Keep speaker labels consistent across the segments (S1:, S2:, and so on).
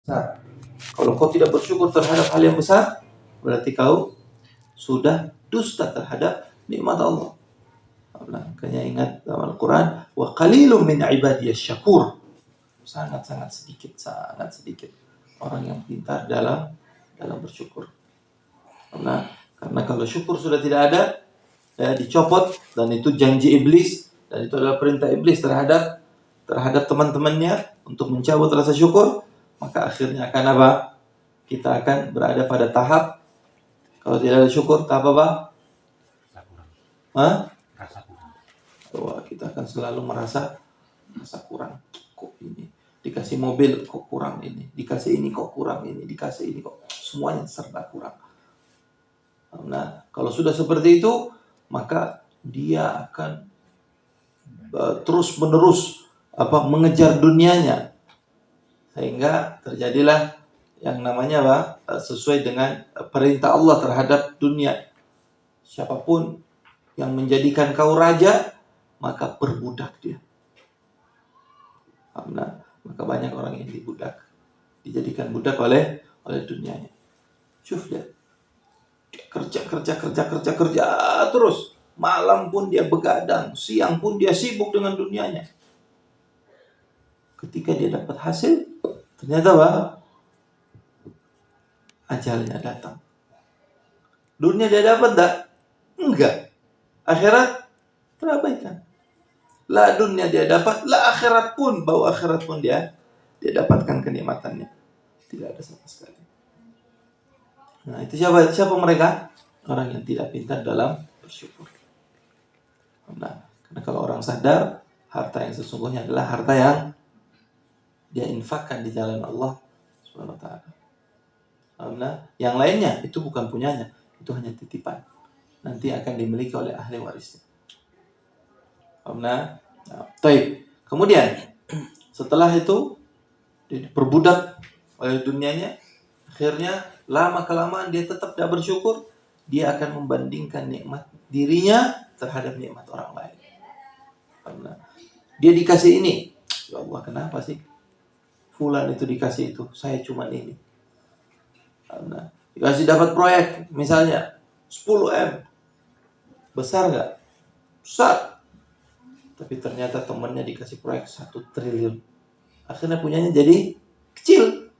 S1: besar. Kalau kau tidak bersyukur terhadap hal yang besar, berarti kau sudah dusta terhadap nikmat Allah. Makanya ingat dalam Al-Quran, wa qalilun min ibadiyas syakur. Sangat sedikit orang yang pintar dalam bersyukur. Karena kalau syukur sudah tidak ada, dicopot, dan itu janji iblis, dan itu adalah perintah iblis terhadap teman-temannya untuk mencabut rasa syukur, maka akhirnya akan apa? Kita akan berada pada tahap, kalau tidak ada syukur, tahap apa? Wah, kita akan selalu merasa kurang. Kok ini dikasih mobil kok kurang, ini dikasih ini kok kurang, ini dikasih ini kok, semuanya serba kurang. Nah, kalau sudah seperti itu, maka dia akan terus menerus mengejar dunianya, sehingga terjadilah yang namanya sesuai dengan perintah Allah terhadap dunia. Siapapun yang menjadikan kau raja, maka perbudak dia. Maka banyak orang yang dijadikan budak oleh dunianya. Syuf dia kerja terus, malam pun dia begadang, siang pun dia sibuk dengan dunianya. Ketika dia dapat hasil, ternyata ajalnya datang. Dunia dia dapat tak? Enggak. Akhirat terabaikan. La dunia dia dapat, la akhirat pun, bau akhirat pun dia dapatkan kenikmatannya. Tidak ada sama sekali. Nah, itu siapa mereka? Orang yang tidak pintar dalam bersyukur. Nah, karena kalau orang sadar, harta yang sesungguhnya adalah harta yang dia infakkan di jalan Allah Subhanahu wa taala. Nah, yang lainnya itu bukan punyanya, itu hanya titipan. Nanti akan dimiliki oleh ahli warisnya. Nah, baik. Kemudian setelah itu diperbudak oleh dunianya, akhirnya lama kelamaan dia tetap tidak bersyukur, dia akan membandingkan nikmat dirinya terhadap nikmat orang lain. Karena dia dikasih ini, ya Allah, kenapa sih fulan itu dikasih itu, saya cuma ini. Karena dikasih dapat proyek misalnya 10M, besar nggak? Besar. Tapi ternyata temannya dikasih proyek 1 triliun. Akhirnya punyanya jadi kecil.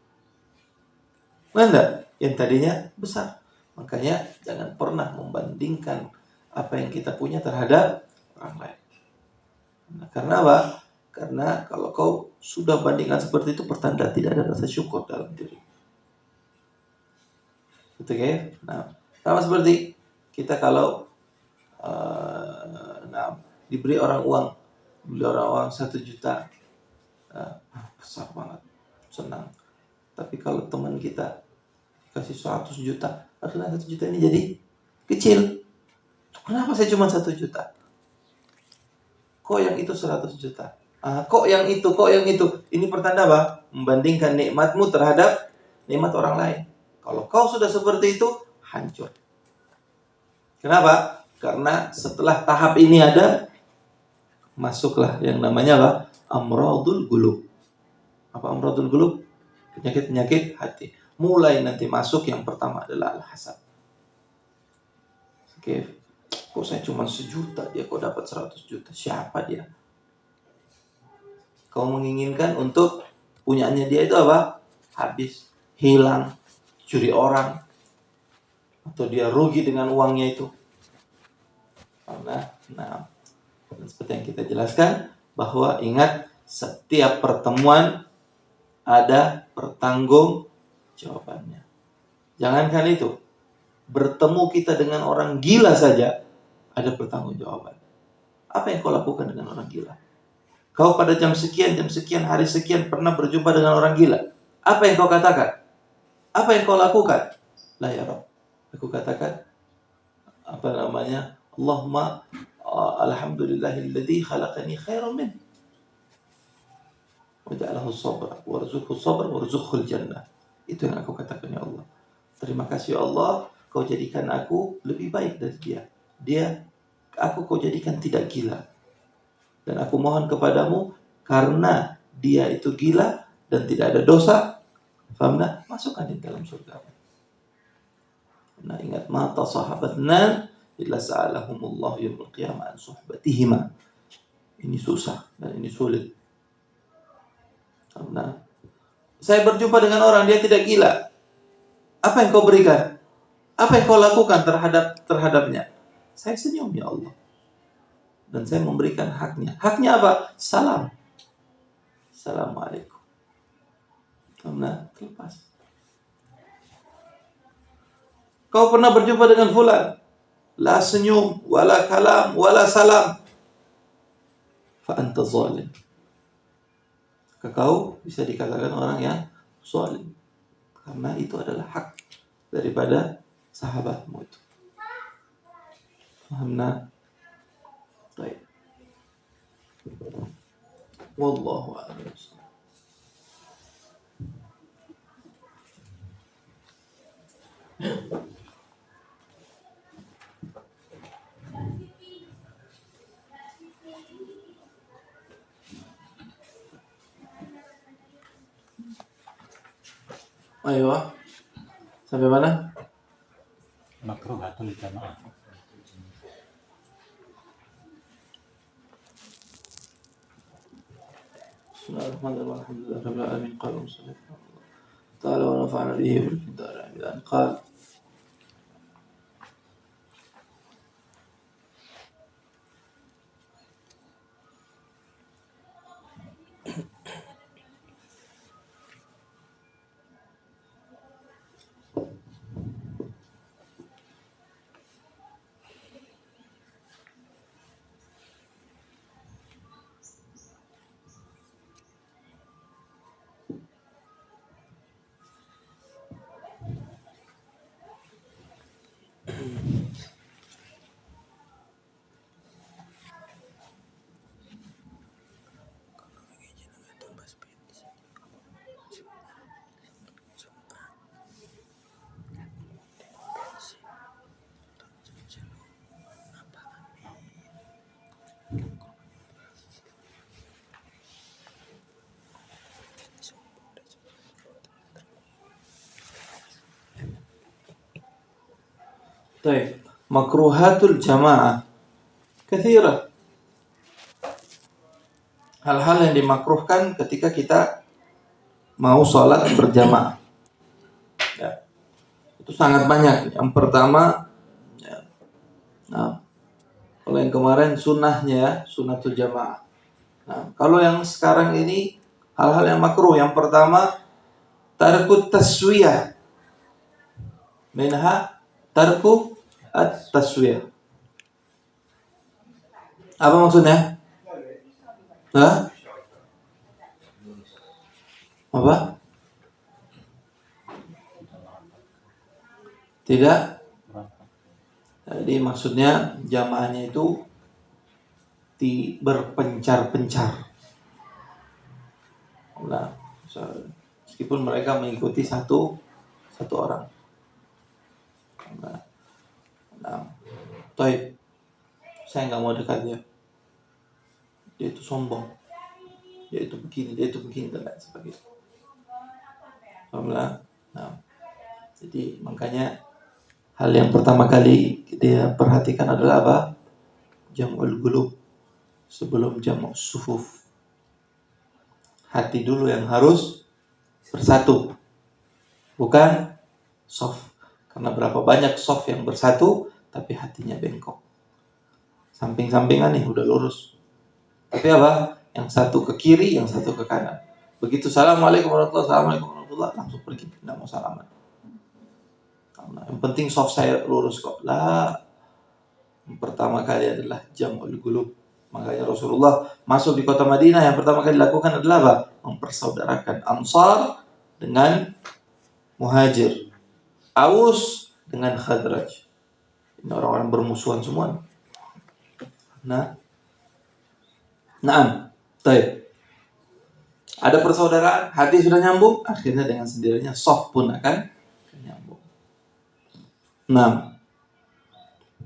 S1: Enggak? Yang tadinya besar. Makanya jangan pernah membandingkan apa yang kita punya terhadap orang lain. Nah, karena apa? Karena kalau kau sudah bandingkan seperti itu, pertanda tidak ada rasa syukur dalam diri. Betul ya? Nah, sama seperti kita kalau diberi orang uang 1 juta, besar banget, senang. Tapi kalau teman kita kasih 100 juta, akhirnya 1 juta ini jadi kecil. Kenapa saya cuma 1 juta? Kok yang itu 100 juta? Kok yang itu? Ini pertanda apa? Membandingkan nikmatmu terhadap nikmat orang lain. Kalau kau sudah seperti itu, hancur. Kenapa? Karena setelah tahap ini ada, masuklah yang namanya apa? Amradul qulub. Apa amradul qulub? Penyakit hati. Mulai nanti masuk, yang pertama adalah al-hasad. Oke. Kok saya cuma 1 juta, dia kok dapat 100 juta? Siapa dia? Kau menginginkan untuk punyanya dia itu apa? Habis, hilang, curi orang, atau dia rugi dengan uangnya itu. Nah, seperti yang kita jelaskan, bahwa ingat, setiap pertemuan ada pertanggung jawabannya. Jangankan itu, bertemu kita dengan orang gila saja ada pertanggung jawaban. Apa yang kau lakukan dengan orang gila? Kau pada jam sekian, hari sekian pernah berjumpa dengan orang gila. Apa yang kau katakan? Apa yang kau lakukan? La ya Rabb, aku katakan Allahumma alhamdulillahilladzi khalaqani khairan min wa ja'alahu sabra warzuqhu sabra warzuqhul jannah. Itu yang aku katakan, ya Allah. Terima kasih ya Allah, kau jadikan aku lebih baik dari dia. Aku kau jadikan tidak gila. Dan aku mohon kepadamu, karena dia itu gila dan tidak ada dosa, Faham tak? Masukkan di dalam surga. Nah, ingat, mata sahabatna illa sa'alahumullah yaumul qiyamah an suhbatihima. Ini susah dan ini sulit. Karena saya berjumpa dengan orang, dia tidak gila. Apa yang kau berikan? Apa yang kau lakukan terhadapnya? Saya senyum, ya Allah. Dan saya memberikan haknya. Haknya apa? Salam. Assalamualaikum. Karena terlepas. Kau pernah berjumpa dengan fulan? La senyum, wala kalam, wala salam. Fa anta zalim. Kau bisa dikatakan orang yang zalim. Karena itu adalah hak daripada sahabatmu itu. Fahamna? Baik. Wallahu a'lam. Ayo, sampai mana?
S2: Makruhatul jamaah.
S1: Bismillahirrahmanirrahim. Alhamdulillahirabbil alamin. Qala musannif ta'ala wa nafa'ana bihi wa bil hidayah. Qala طيب makruhatul jamaah kathira. Hal-hal yang dimakruhkan ketika kita mau sholat berjamaah, ya, itu sangat banyak. Yang pertama, ya, nah, kalau yang kemarin sunnahnya, sunnatul jamaah. Nah, kalau yang sekarang ini hal-hal yang makruh. Yang pertama, tarku taswiyah. Minha tarku at-taswiyah. Apa maksudnya? Hah? Apa? Tidak. Jadi maksudnya jamaahnya itu berpencar-pencar. Nah, meskipun mereka mengikuti satu orang. Nah, Taib, saya nggak mau dekat dia. Dia itu sombong. Dia itu begini dan lain sebagainya. Alhamdulillah. Nah, jadi makanya hal yang pertama kali dia perhatikan adalah apa? Jam'ul qulub sebelum jam'us sufuf. Hati dulu yang harus bersatu, bukan soft. Karena berapa banyak soft yang bersatu tapi hatinya bengkok. Samping-sampingan nih udah lurus, tapi apa? Yang satu ke kiri, yang satu ke kanan. Begitu assalamualaikum warahmatullahi, langsung pergi, tidak mau salaman. Karena yang penting soft saya lurus kok. Lah, yang pertama kali adalah jam'ul qulub. Makanya Rasulullah masuk di kota Madinah, yang pertama kali dilakukan adalah apa? Mempersaudarakan Ansar dengan Muhajir, Aus dengan Khadraj. Ini orang-orang bermusuhan semua. Nah, baik. Ada persaudaraan, hati sudah nyambung, akhirnya dengan sendirinya soft pun akan nyambung.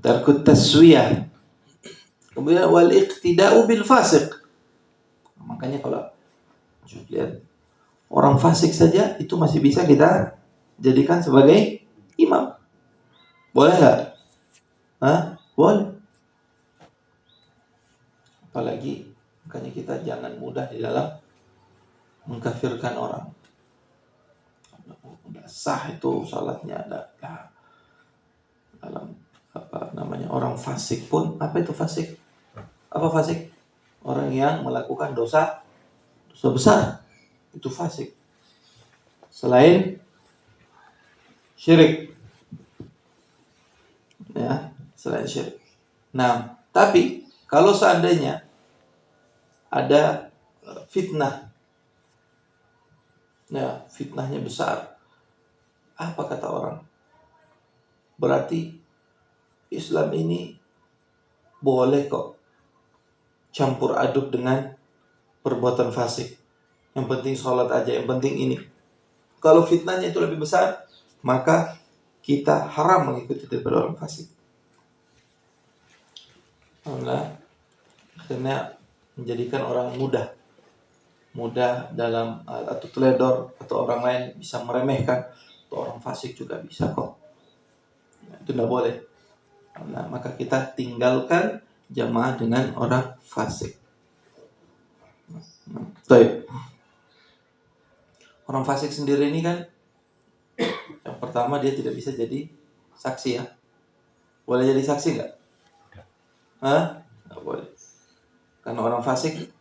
S1: Tarkut taswiyah. Kemudian wal iqtida'u bil fasiq. Makanya kalau lihat Orang fasik saja itu masih bisa kita jadikan sebagai imam. Boleh nggak? Boleh. Apalagi makanya kita jangan mudah di dalam mengkafirkan orang. Udah sah itu salatnya ada. Dalam apa namanya, orang fasik pun, apa itu fasik? Apa fasik? Orang yang melakukan dosa besar, itu fasik. Selain syirik, ya, selain syirik. Nah, tapi kalau seandainya ada fitnah, ya, fitnahnya besar, apa kata orang? Berarti Islam ini boleh kok campur aduk dengan perbuatan fasik. Yang penting sholat aja, yang penting ini. Kalau fitnahnya itu lebih besar, maka kita haram mengikuti daripada orang fasik. Karena akhirnya menjadikan orang mudah dalam atau teledor, atau orang lain bisa meremehkan, atau orang fasik juga bisa kok. Itu tidak boleh. Nah, maka kita tinggalkan jamaah dengan orang fasik. Baik. Orang fasik sendiri ini kan, yang pertama dia tidak bisa jadi saksi ya. Boleh jadi saksi nggak? Nggak boleh. Karena orang fasik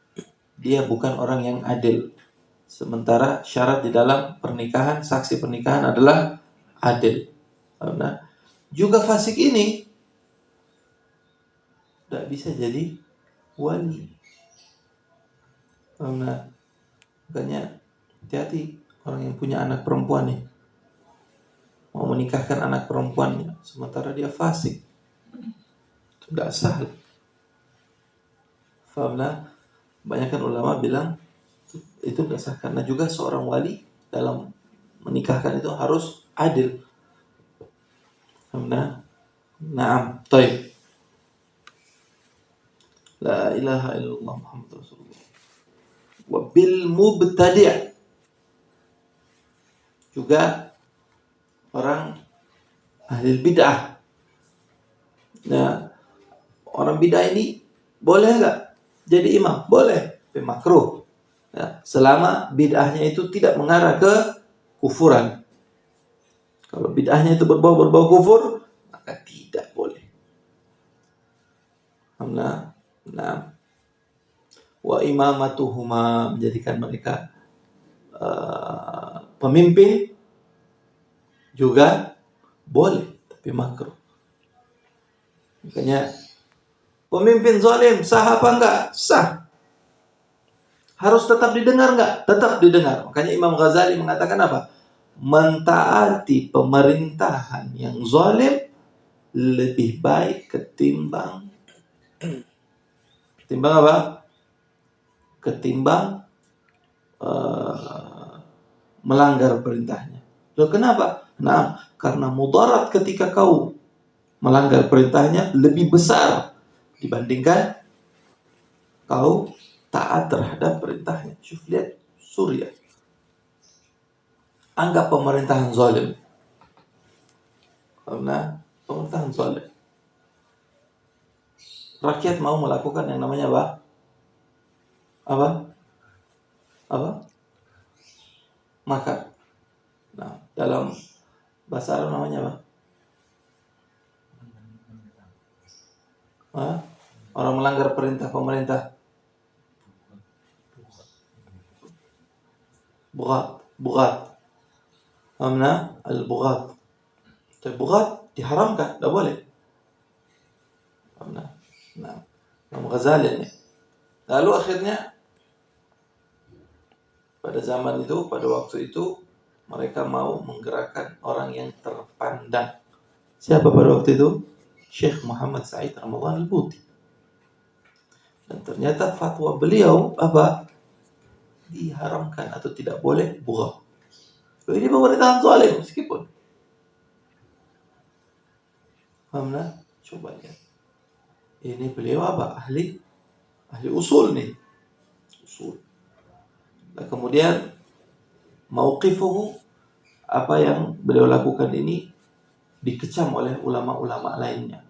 S1: dia bukan orang yang adil. Sementara syarat di dalam pernikahan, saksi pernikahan adalah adil. Karena juga fasik ini tidak bisa jadi wali. Karena makanya hati-hati orang yang punya anak perempuan nih, mau menikahkan anak perempuannya sementara dia fasik, itu tidak sah. Karena banyakkan ulama bilang itu tidak sah, karena juga seorang wali dalam menikahkan itu harus adil. Karena na'am, taib. La ilaha illallah Muhammad Rasulullah. Wa bil mubtadi', juga orang ahli bid'ah. Nah, orang bid'ah ini boleh nggak jadi imam? Boleh, tapi makruh. Ya, selama bid'ahnya itu tidak mengarah ke kufuran. Kalau bid'ahnya itu berbau kufur, maka tidak boleh. Karena wa imamatuhuma, menjadikan mereka pemimpin juga boleh, tapi makruh. Makanya pemimpin zalim sah apa enggak? Sah. Harus tetap didengar enggak? Tetap didengar. Makanya Imam Ghazali mengatakan apa? Mentaati pemerintahan yang zalim lebih baik ketimbang apa? Ketimbang melanggar perintahnya. Loh, kenapa? Nah, karena mudarat ketika kau melanggar perintahnya lebih besar dibandingkan kau taat terhadap perintahnya. Syuf, lihat Surya. Anggap pemerintahan zalim. Karena pemerintahan zalim. Rakyat mau melakukan yang namanya apa? Apa? Maka. Nah, dalam bahasa Arab namanya apa? Orang melanggar perintah pemerintah. Bughat. Amna al-bughat. Tapi bughat diharamkan, tidak boleh. Amna. Nah, Imam Ghazali ini. Lalu akhirnya pada zaman itu, pada waktu itu, mereka mau menggerakkan orang yang terpandang. Siapa pada waktu itu? Syekh Muhammad Said Ramadhan Al-Buti. Dan ternyata fatwa beliau apa? Diharamkan atau tidak boleh buah. Ini pemerintahan zalim meskipun. Paham? Coba lihat. Ini beliau apa? Ahli usul nih. Usul. Nah, kemudian mauqifuhu, apa yang beliau lakukan ini dikecam oleh ulama-ulama lainnya,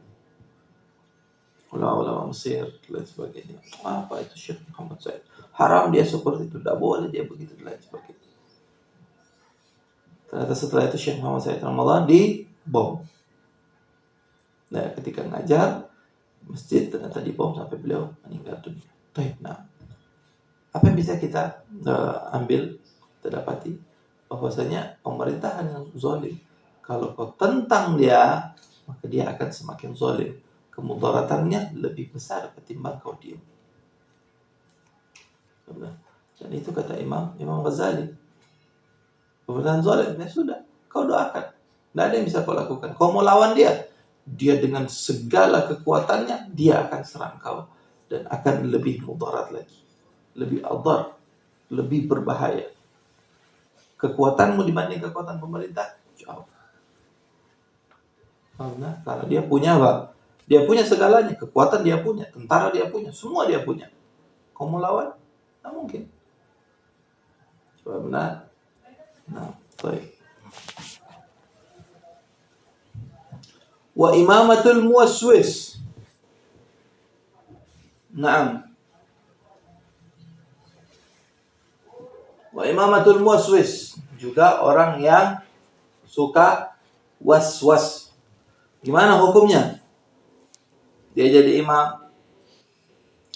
S1: ulama-ulama Mesir dan sebagainya. Apa itu Syekh Muhammad Said? Haram dia seperti itu, tidak boleh dia begitu dan lain sebagainya. Ternyata setelah itu Syekh Muhammad Said Ramadan dibom. Nah, ketika ngajar masjid ternyata dibom sampai beliau meninggal dunia. Nah, apa yang bisa kita ambil, kita dapati bahwasanya pemerintahan yang zalim, kalau kau tentang dia, maka dia akan semakin zalim. Kemudaratannya lebih besar ketimbang kau diam. Dan itu kata Imam Ghazali. Pemerintahan zalim, ya sudah, kau doakan. Tidak ada yang bisa kau lakukan. Kau mau lawan dia, dia dengan segala kekuatannya, dia akan serang kau. Dan akan lebih mudarat lagi. Lebih adhar, lebih berbahaya. Kekuatanmu dibanding kekuatan pemerintah, jauh. Karena dia punya apa? Dia punya segalanya. Kekuatan dia punya, tentara dia punya, semua dia punya. Kau mau lawan? Tidak mungkin. Coba benar. Nah, baik. Wa imamatul muwaswis. Naam. Wa imamatul muwaswis, juga orang yang suka was-was. Gimana hukumnya? Dia jadi imam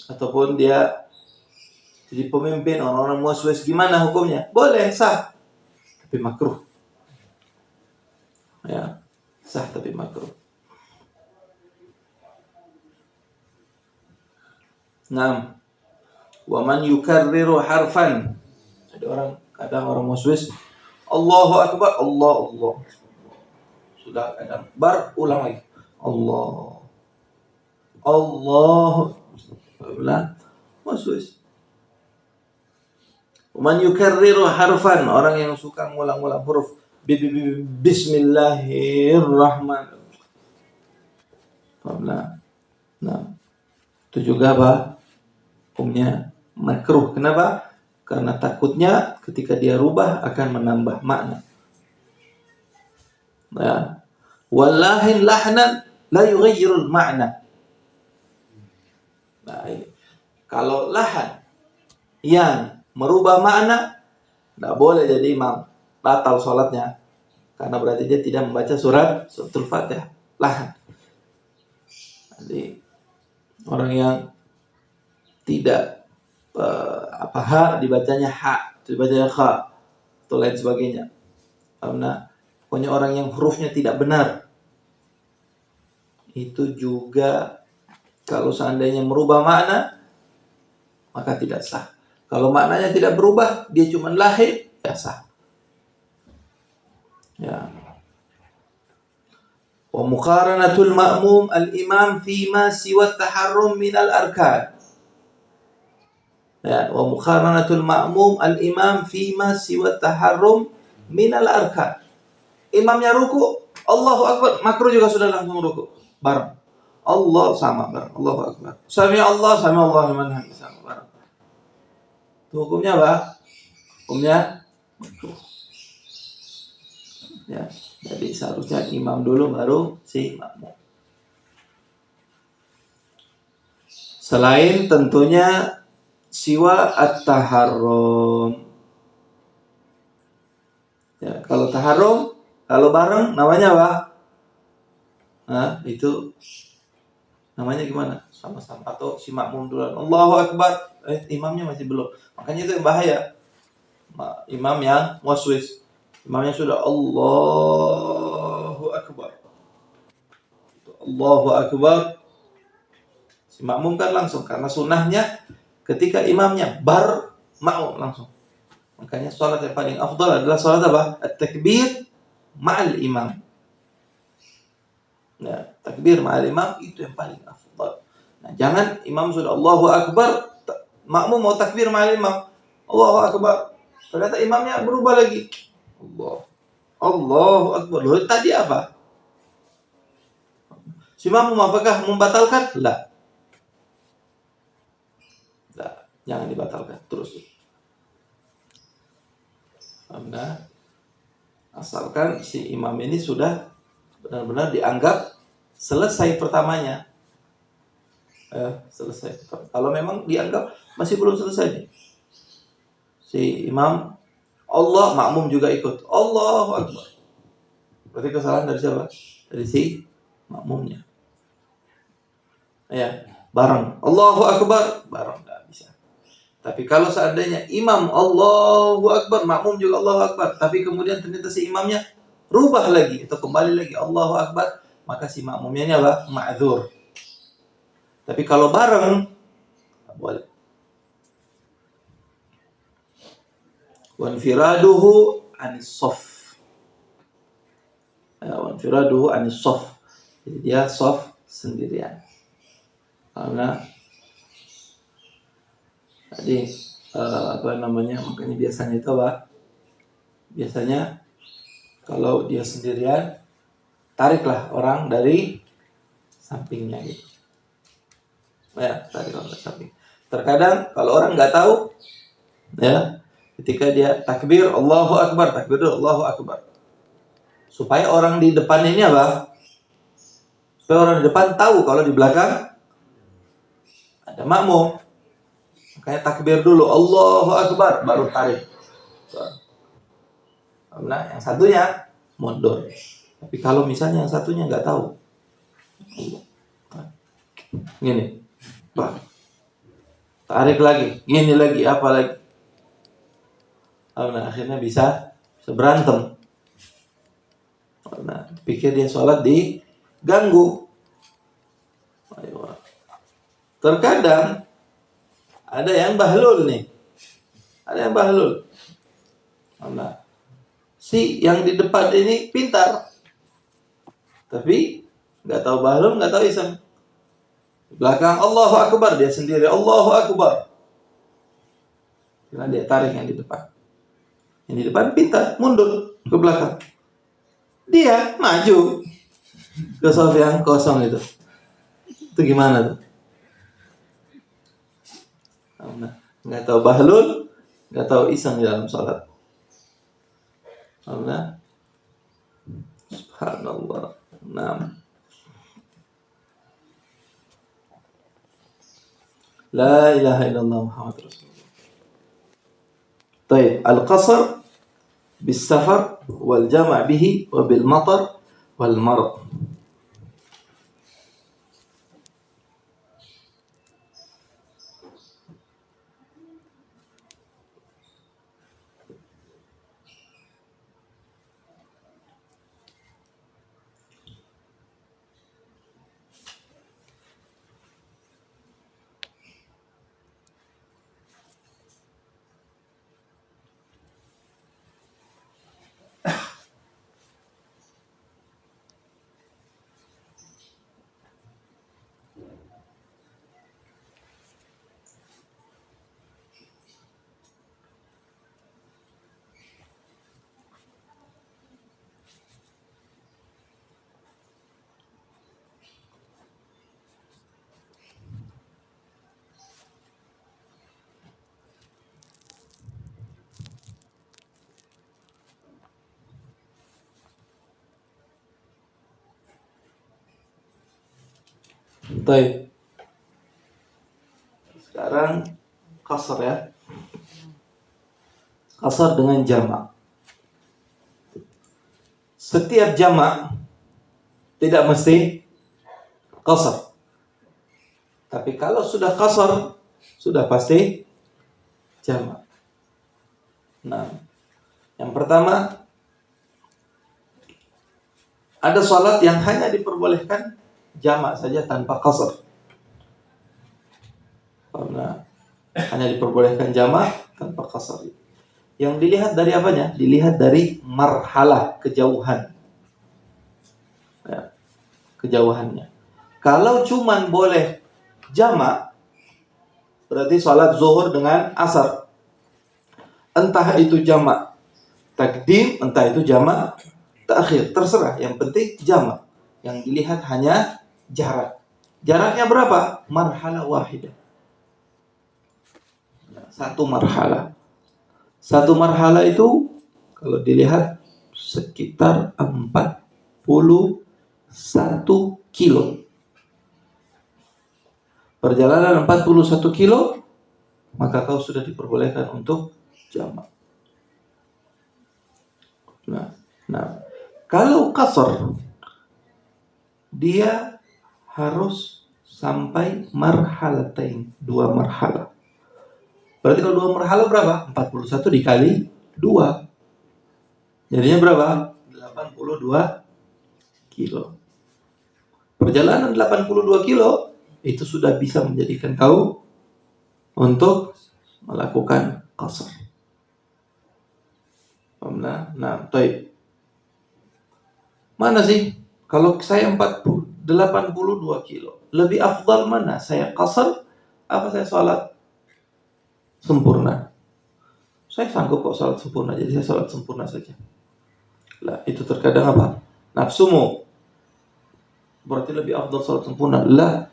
S1: ataupun dia jadi pemimpin orang-orang muwaswis, gimana hukumnya? Boleh, sah, tapi makruh. Ya, sah tapi makruh. Naam. Wa man yukarriru harfan. Ada kadang orang muwaswis, Allahu akbar, Allah. Sudah kadang ulang lagi. Allah. Muwaswis. Man yukarriru harfan, orang yang suka ngulang-ngulang huruf. Bismillahirrahmanirrahim. Nah, itu juga hukumnya makruh. Kenapa? Karena takutnya ketika dia rubah akan menambah makna. Ya. Wallahin lahnan la yughayyirul ma'na. Nah, ini. Kalau lahan yang merubah makna, tidak boleh jadi imam, batal sholatnya, karena berarti dia tidak membaca suratul Fatihah. Lahan. Jadi orang yang tidak ha dibacanya ha, dibacanya kha, atau lain sebagainya. Karena pokoknya orang yang hurufnya tidak benar, itu juga kalau seandainya merubah makna, maka tidak sah. Kalau maknanya tidak berubah, dia cuma lahir, ya sah. Ya. Wa muqaranatul ma'mum al-imam fima siwa taharrum minal arkan. Ya, wa muqaranatul ma'mum al-imam fima siwa taharrum minal arkan. Imamnya ruku, Allahu akbar, makruh juga sudah langsung ruku. Bareng. Allah sama bareng. Allahu akbar. Sami Allah liman hamidah sama bareng. Itu hukumnya apa? Hukumnya makruh. Ya, jadi seharusnya imam dulu baru si makmum. Selain tentunya siwa at-taharrum. Ya, kalau taharrum, kalau bareng namanya apa? Nah, itu namanya gimana? Sama-sama atau si makmum duluan. Allahu akbar, imamnya masih belum. Makanya itu yang bahaya. Imam yang waswis. Imamnya sudah Allahu akbar. Allahu akbar. Si makmum kan langsung, karena sunnahnya ketika imamnya makmum langsung. Makanya sholat yang paling afdal adalah sholat apa? At-takbir ma'al imam. Nah, takbir ma'al imam itu yang paling afdal. Nah, jangan imam sudah Allahu akbar, makmum mau takbir ma'al imam. Allahu akbar. Ternyata imamnya berubah lagi. Allahu akbar. Loh, tadi apa? Si makmum apakah membatalkan? La. Jangan dibatalkan terus. Nah, asalkan si imam ini sudah benar-benar dianggap selesai pertamanya. Selesai. Kalau memang dianggap masih belum selesai nih, si imam Allah, makmum juga ikut Allahu Akbar, berarti kesalahan dari siapa? Dari si makmumnya. Ya, bareng Allahu Akbar, bareng nggak bisa. Tapi kalau seandainya imam Allahu Akbar, makmum juga Allahu Akbar, tapi kemudian ternyata si imamnya rubah lagi atau kembali lagi Allahu Akbar, maka si makmumnya apa? Ma'dzur. Tapi kalau bareng boleh. Wanfiraduhu anis sof. Wanfiraduhu anis sof. Jadi dia sof sendirian. Karena tadi makanya biasanya itu apa? Biasanya kalau dia sendirian, tariklah orang dari sampingnya gitu. Ya, tarik orang dari samping. Terkadang kalau orang nggak tahu, ya, ketika dia takbir Allahu Akbar, takbir dulu Allahu Akbar. Supaya orang di depan ini apa? Supaya orang di depan tahu kalau di belakang ada makmum. Makanya takbir dulu Allahu Akbar, baru tarik. Nah, yang satunya mundur. Tapi kalau misalnya yang satunya nggak tahu, gini, Pak, tarik lagi, gini lagi, apa lagi? Nah, akhirnya bisa berantem. Nah, pikir dia sholat diganggu. Terkadang ada yang bahlul nih, ada yang bahlul. Nah, si yang di depan ini pintar, tapi nggak tahu bahlul, nggak tahu iseng. Belakang Allahu Akbar, dia sendiri Allahu Akbar. Karena dia tarik yang di depan. Yang di depan pintar, mundur ke belakang. Dia maju ke shaf yang kosong itu. Itu gimana tuh? Nah, nggak tahu bahlul, nggak tahu iseng di dalam sholat. Nah, subhanallah. Nah, la ilaha illallah Muhammad Rasulullah. Baik, al-qasr bis-safar wal jama' bihi wa bil matar wal marad. Baik. Sekarang qasar ya. Qasar dengan jamak. Setiap jamak tidak mesti qasar. Tapi kalau sudah qasar, sudah pasti jamak. Nah, yang pertama, ada sholat yang hanya diperbolehkan jamak saja tanpa qasar. Karena hanya diperbolehkan jamak tanpa qasar. Yang dilihat dari apanya? Dilihat dari marhalah, kejauhan. Ya, kejauhannya. Kalau cuman boleh jamak, berarti sholat zuhur dengan asar. Entah itu jamak takdim, entah itu jamak takhir, terserah. Yang penting jamak. Yang dilihat hanya jarak. Jaraknya berapa? Marhalah wahidah. Satu marhalah. Satu marhalah itu Kalau dilihat sekitar 41 kilo. Perjalanan 41 kilo, maka kau sudah diperbolehkan untuk jamak. Nah, kalau qasar, dia harus sampai marhalatain, 2 marhalah. Berarti kalau 2 marhalah berapa? 41 dikali 2. Jadinya berapa? 82 kilo. Perjalanan 82 kilo itu sudah bisa menjadikan kau untuk melakukan qasar. Nah, baik. Mana sih? Kalau saya 82 kilo, lebih afdal mana? Saya qasar apa saya sholat sempurna? Saya sanggup kok sholat sempurna, jadi saya sholat sempurna saja. Lah, itu terkadang apa? Nafsumu. Berarti lebih afdal sholat sempurna. Lah,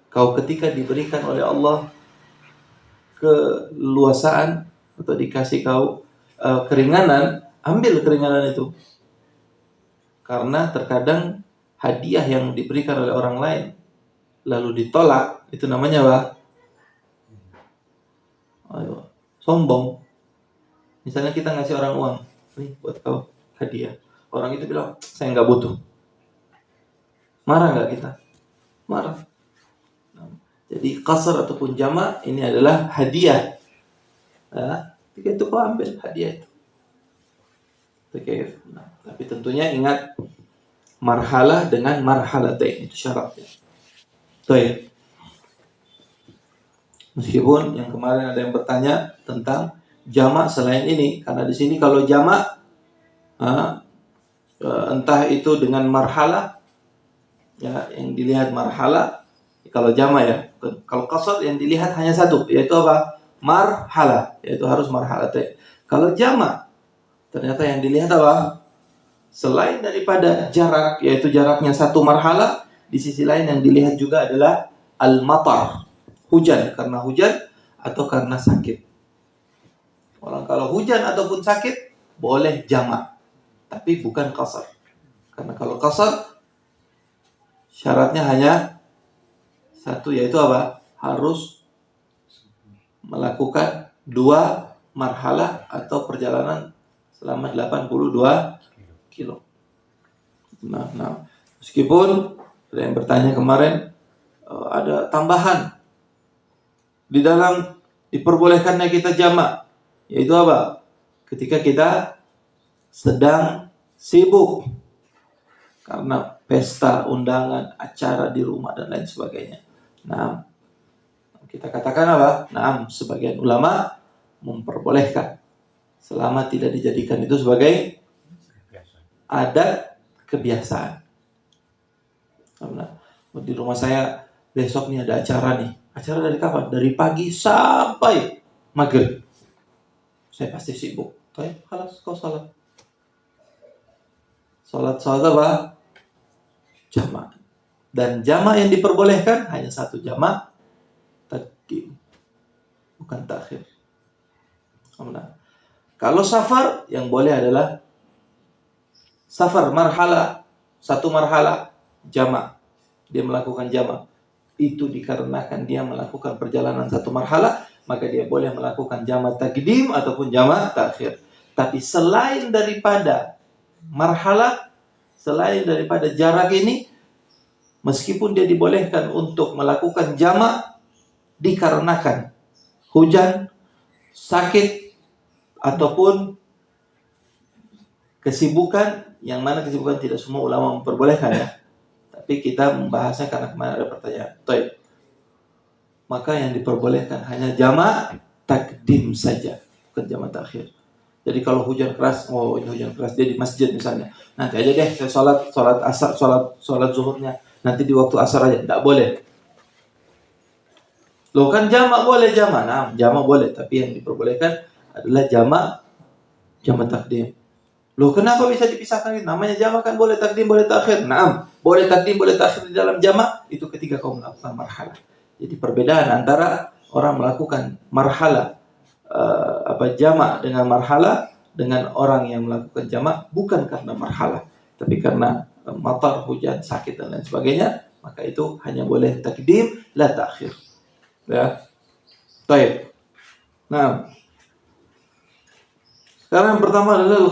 S1: kau ketika diberikan oleh Allah keluasaan atau dikasih kau keringanan, ambil keringanan itu. Karena terkadang hadiah yang diberikan oleh orang lain lalu ditolak, itu namanya apa? Ayo, sombong. Misalnya kita ngasih orang uang, nih buat kau hadiah. Orang itu bilang, saya nggak butuh. Marah nggak kita? Marah. Jadi qasar ataupun jamak ini adalah hadiah. Nah, ketika itu kau ambil hadiah itu. Oke. Nah, tapi tentunya ingat marhalah dengan marhalatain, itu syaratnya. Baik. Meskipun yang kemarin ada yang bertanya tentang jamak selain ini, karena di sini kalau jamak entah itu dengan marhalah, ya yang dilihat marhalah, kalau jamak ya. Kalau qasar yang dilihat hanya satu, yaitu apa? Marhalah, yaitu harus marhalatain. Kalau jamak ternyata yang dilihat apa? Selain daripada jarak, yaitu jaraknya satu marhalah, di sisi lain yang dilihat juga adalah al-matar, hujan, karena hujan atau karena sakit. Orang kalau hujan ataupun sakit boleh jamak, tapi bukan qasar. Karena kalau qasar syaratnya hanya satu, yaitu apa? Harus melakukan 2 marhalah atau perjalanan selama 82 kilo. Nah, meskipun ada yang bertanya kemarin, ada tambahan di dalam diperbolehkannya kita jamak, yaitu apa? Ketika kita sedang sibuk karena pesta, undangan, acara di rumah dan lain sebagainya. Nah, kita katakan apa? Nah, sebagian ulama memperbolehkan selama tidak dijadikan itu sebagai adat kebiasaan. Karena di rumah saya besok nih ada acara nih. Acara dari kapan? Dari pagi sampai maghrib. Saya pasti sibuk. Baik, halas, kau salat. Salat apa? Jamak. Dan jamak yang diperbolehkan hanya satu jamak, taqdim, bukan takhir. Kalau safar yang boleh adalah safar marhalah, satu marhalah jamak. Dia melakukan jamak. Itu dikarenakan dia melakukan perjalanan satu marhalah, maka dia boleh melakukan jamak taqdim ataupun jamak takhir. Tapi selain daripada marhalah, selain daripada jarak ini, meskipun dia dibolehkan untuk melakukan jamak dikarenakan hujan, sakit, ataupun kesibukan, yang mana kesibukan tidak semua ulama memperbolehkan ya. Tapi kita membahasnya karena kemarin ada pertanyaan. Baik. Maka yang diperbolehkan hanya jamak takdim saja, bukan jamak takhir. Jadi kalau hujan keras, ini hujan keras, dia di masjid misalnya. Nanti aja deh saya sholat asar, sholat zuhurnya nanti di waktu asar aja. Tidak boleh. Loh kan jamak boleh jamak. Nah, jamak boleh, tapi yang diperbolehkan adalah jamak takdim. Loh kenapa bisa dipisahkan? Namanya jamak kan boleh takdim, boleh takhir. Naam, boleh takdim, boleh takhir di dalam jamak itu ketika kau melakukan marhalah. Jadi perbedaan antara orang melakukan marhalah jamak dengan marhalah dengan orang yang melakukan jamak bukan karena marhalah, tapi karena matar, hujan, sakit dan lain sebagainya, maka itu hanya boleh takdim, la ta'khir. Ya. Baik. Nah, sekarang yang pertama adalah